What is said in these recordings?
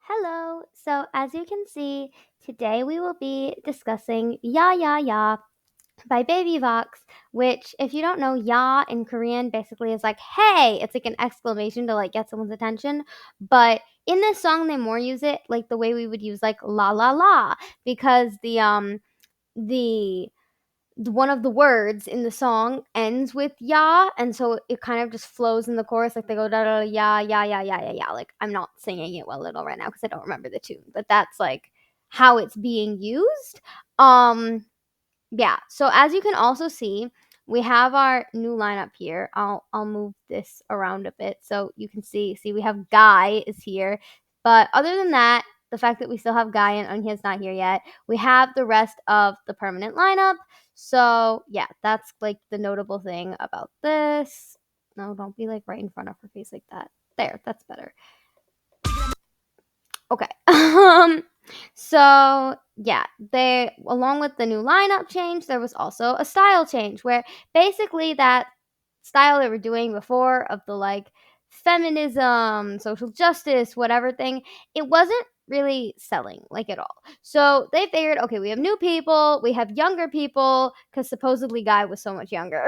Hello. So, as you can see, today we will be discussing YaYaYa by Baby Vox, which, if you don't know, ya in Korean basically is like, hey, it's like an exclamation to like get someone's attention. But in this song, they more use it like the way we would use like la la la, because the one of the words in the song ends with ya, and so it kind of just flows in the chorus. Like they go da da ya ya ya ya ya ya. Like I'm not singing it well little right now because I don't remember the tune, but that's like how it's being used. Um, yeah. So as you can also see, we have our new lineup here. I'll move this around a bit so you can see. See, we have Guy is here, but other than that, the fact that we still have Guy and Eunhye's not here yet, we have the rest of the permanent lineup. So yeah, that's like the notable thing about this. No, don't be like right in front of her face like that. There, that's better. Okay. So yeah, they along with the new lineup change, there was also a style change where basically that style they were doing before of the like feminism, social justice, whatever thing, it wasn't really selling like at all. So they figured, okay, we have new people, we have younger people, because supposedly Guy was so much younger.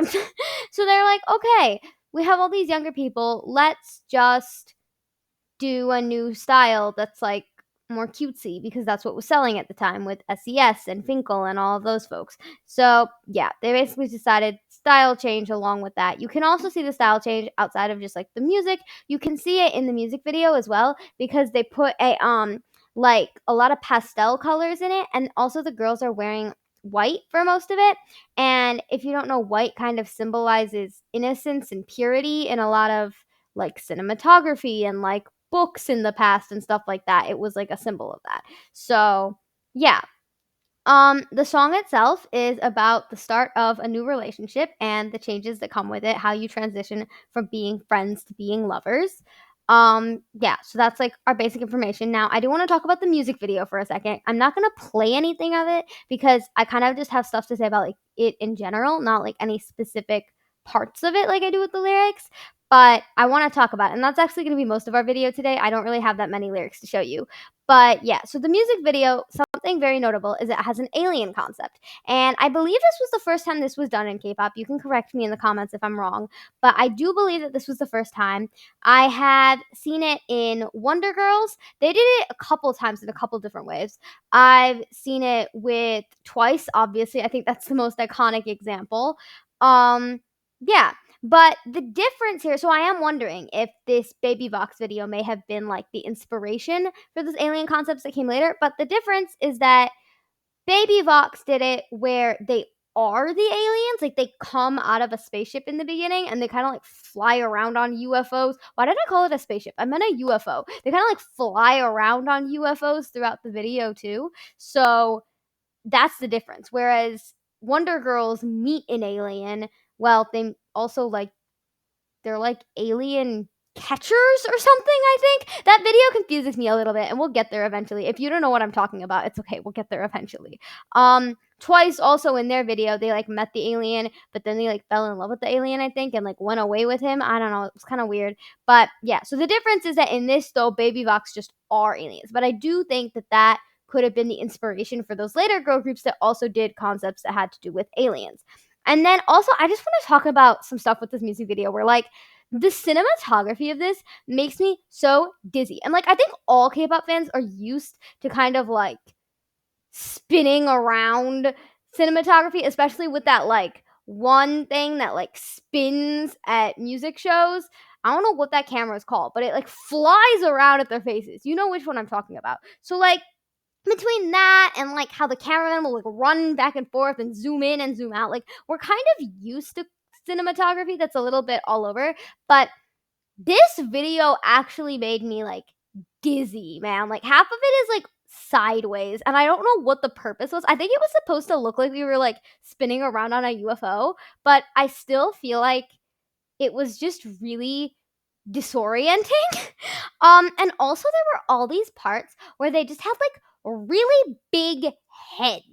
So they're like, okay, we have all these younger people, let's just do a new style that's like more cutesy because that's what was selling at the time with SES and Finkel and all of those folks. So, yeah, they basically decided style change along with that. You can also see the style change outside of just like the music. You can see it in the music video as well because they put a like a lot of pastel colors in it, and also the girls are wearing white for most of it. And if you don't know, white kind of symbolizes innocence and purity in a lot of like cinematography and like books in the past and stuff like that. It was like a symbol of that. So, yeah. The song itself is about the start of a new relationship and the changes that come with it, how you transition from being friends to being lovers. Yeah, so that's like our basic information. Now, I do want to talk about the music video for a second. I'm not going to play anything of it because I kind of just have stuff to say about like it in general, not like any specific parts of it like I do with the lyrics. But I want to talk about it, and that's actually going to be most of our video today. I don't really have that many lyrics to show you. But yeah, so the music video, something very notable is it has an alien concept. And I believe this was the first time this was done in K-pop. You can correct me in the comments if I'm wrong, but I do believe that this was the first time. I have seen it in Wonder Girls. They did it a couple times in a couple different ways. I've seen it with Twice, obviously. I think that's the most iconic example. Yeah, but the difference here, so I am wondering if this Baby Vox video may have been like the inspiration for those alien concepts that came later. But the difference is that Baby Vox did it where they are the aliens, like they come out of a spaceship in the beginning and they kind of like fly around on UFOs. Why did I call it a spaceship? I meant a UFO. They kind of like fly around on UFOs throughout the video too. So that's the difference. Whereas Wonder Girls meet an alien, well, they also like they're like alien catchers or something, I think. That video confuses me a little bit, and we'll get there eventually. If you don't know what I'm talking about, it's okay. We'll get there eventually. Twice also in their video, they like met the alien, but then they like fell in love with the alien, I think, and like went away with him. I don't know. It was kind of weird. But yeah, so the difference is that in this, though, Baby Vox just are aliens. But I do think that that could have been the inspiration for those later girl groups that also did concepts that had to do with aliens. And then also, I just want to talk about some stuff with this music video where like the cinematography of this makes me so dizzy. And like I think all K-pop fans are used to kind of like spinning around cinematography, especially with that like one thing that like spins at music shows. I don't know what that camera is called, but it like flies around at their faces. You know which one I'm talking about. So like between that and like how the cameraman will like run back and forth and zoom in and zoom out, like we're kind of used to cinematography that's a little bit all over. But this video actually made me like dizzy, man. Like half of it is like sideways, and I don't know what the purpose was. I think it was supposed to look like we were like spinning around on a UFO, but I still feel like it was just really disorienting. And also there were all these parts where they just had like really big heads.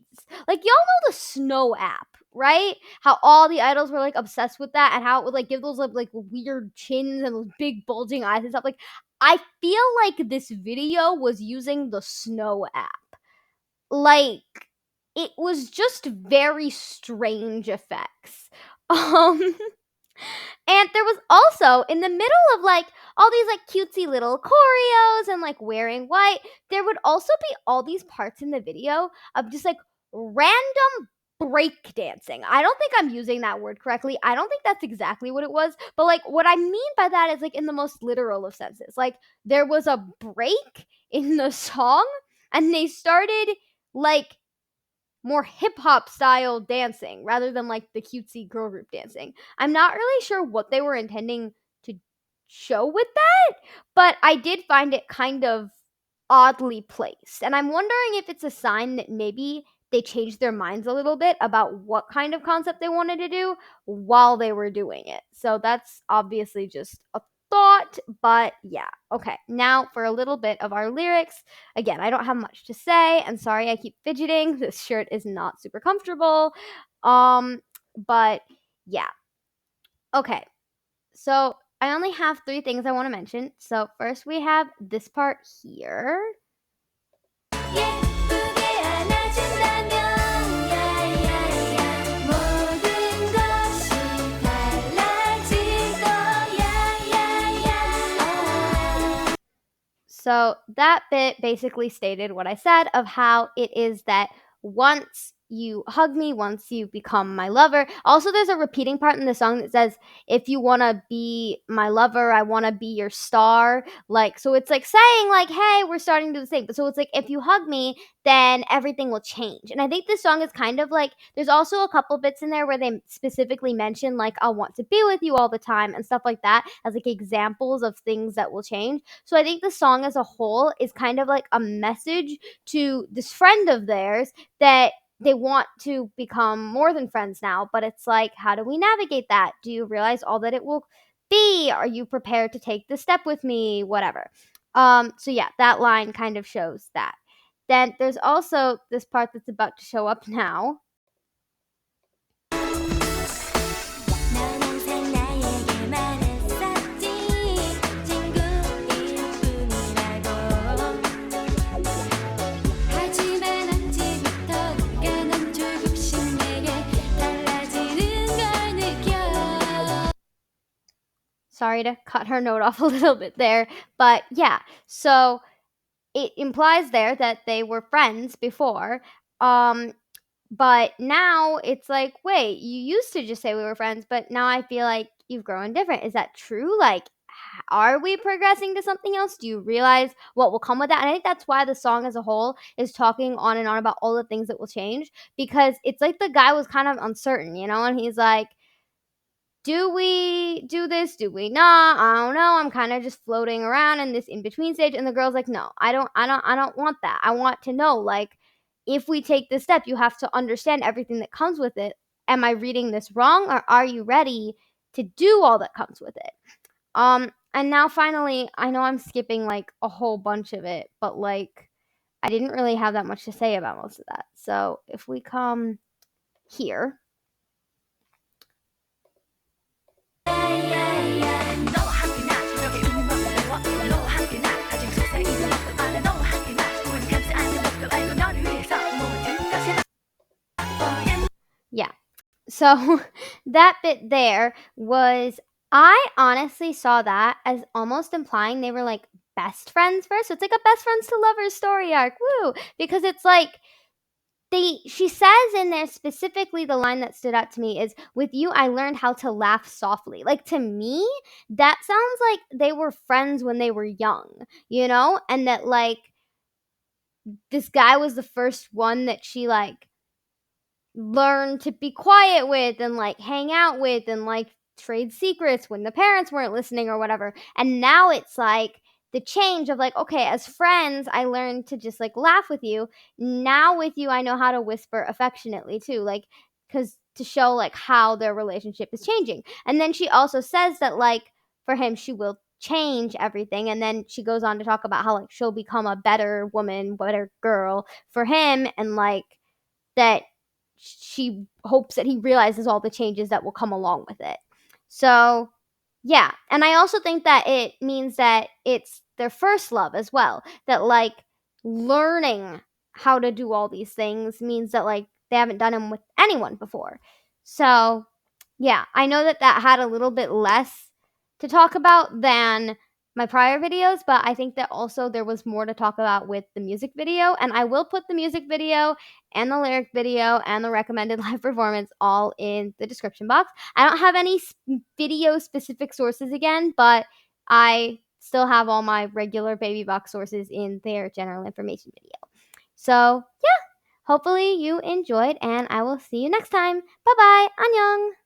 Like y'all know the Snow app, right? How all the idols were like obsessed with that and how it would like give those like weird chins and those big bulging eyes and stuff. Like I feel like this video was using the Snow app. Like, it was just very strange effects. Um And there was also in the middle of like all these like cutesy little choreos and like wearing white, there would also be all these parts in the video of just like random break dancing. I don't think I'm using that word correctly. I don't think that's exactly what it was, but like what I mean by that is like in the most literal of senses. Like there was a break in the song and they started like more hip hop style dancing rather than like the cutesy girl group dancing. I'm not really sure what they were intending to show with that, but I did find it kind of oddly placed. And I'm wondering if it's a sign that maybe they changed their minds a little bit about what kind of concept they wanted to do while they were doing it. So that's obviously just a thought, but yeah. Okay, now for a little bit of our lyrics. Again, I don't have much to say, and sorry I keep fidgeting. This shirt is not super comfortable. But yeah. Okay. So I only have 3 things I want to mention. So first we have this part here. So that bit basically stated what I said of how it is that once you hug me, once you become my lover. Also, there's a repeating part in the song that says, if you want to be my lover, I want to be your star. Like, so it's like saying, like, hey, we're starting to do the same. But so it's like, if you hug me, then everything will change. And I think this song is kind of like, there's also a couple bits in there where they specifically mention, like, I'll want to be with you all the time and stuff like that as like examples of things that will change. So I think the song as a whole is kind of like a message to this friend of theirs that they want to become more than friends now, but it's like, how do we navigate that? Do you realize all that it will be? Are you prepared to take the step with me? Whatever. So yeah, that line kind of shows that. Then there's also this part that's about to show up now. Sorry to cut her note off a little bit there, but yeah. So it implies there that they were friends before. But now it's like, wait, you used to just say we were friends, but now I feel like you've grown different. Is that true? Like, are we progressing to something else? Do you realize what will come with that? And I think that's why the song as a whole is talking on and on about all the things that will change, because it's like the guy was kind of uncertain, you know, and he's like, do we do this? Do we not? I don't know. I'm kind of just floating around in this in between stage. And the girl's like, no, I don't want that. I want to know, like, if we take this step, you have to understand everything that comes with it. Am I reading this wrong, or are you ready to do all that comes with it? And now finally, I know I'm skipping like a whole bunch of it, but like I didn't really have that much to say about most of that. So if we come here, yeah. So that bit there was, I honestly saw that as almost implying they were like best friends first. So it's like a best friends to lovers story arc. Woo! Because it's like she says in there specifically, the line that stood out to me is, with you I learned how to laugh softly. Like, to me, that sounds like they were friends when they were young, you know? And that like this guy was the first one that she like learn to be quiet with and like hang out with and like trade secrets when the parents weren't listening or whatever. And now it's like the change of like, okay, as friends, I learned to just like laugh with you. Now with you, I know how to whisper affectionately too, like, because to show like how their relationship is changing. And then she also says that like for him, she will change everything. And then she goes on to talk about how like she'll become a better woman, better girl for him, and like that she hopes that he realizes all the changes that will come along with it. So, yeah. And I also think that it means that it's their first love as well. That like learning how to do all these things means that like they haven't done them with anyone before. So, yeah, I know that that had a little bit less to talk about than my prior videos, but I think that also there was more to talk about with the music video, and I will put the music video and the lyric video and the recommended live performance all in the description box. I don't have any video specific sources again, but I still have all my regular baby box sources in their general information video. So, yeah, hopefully you enjoyed, and I will see you next time. Bye bye. Annyeong.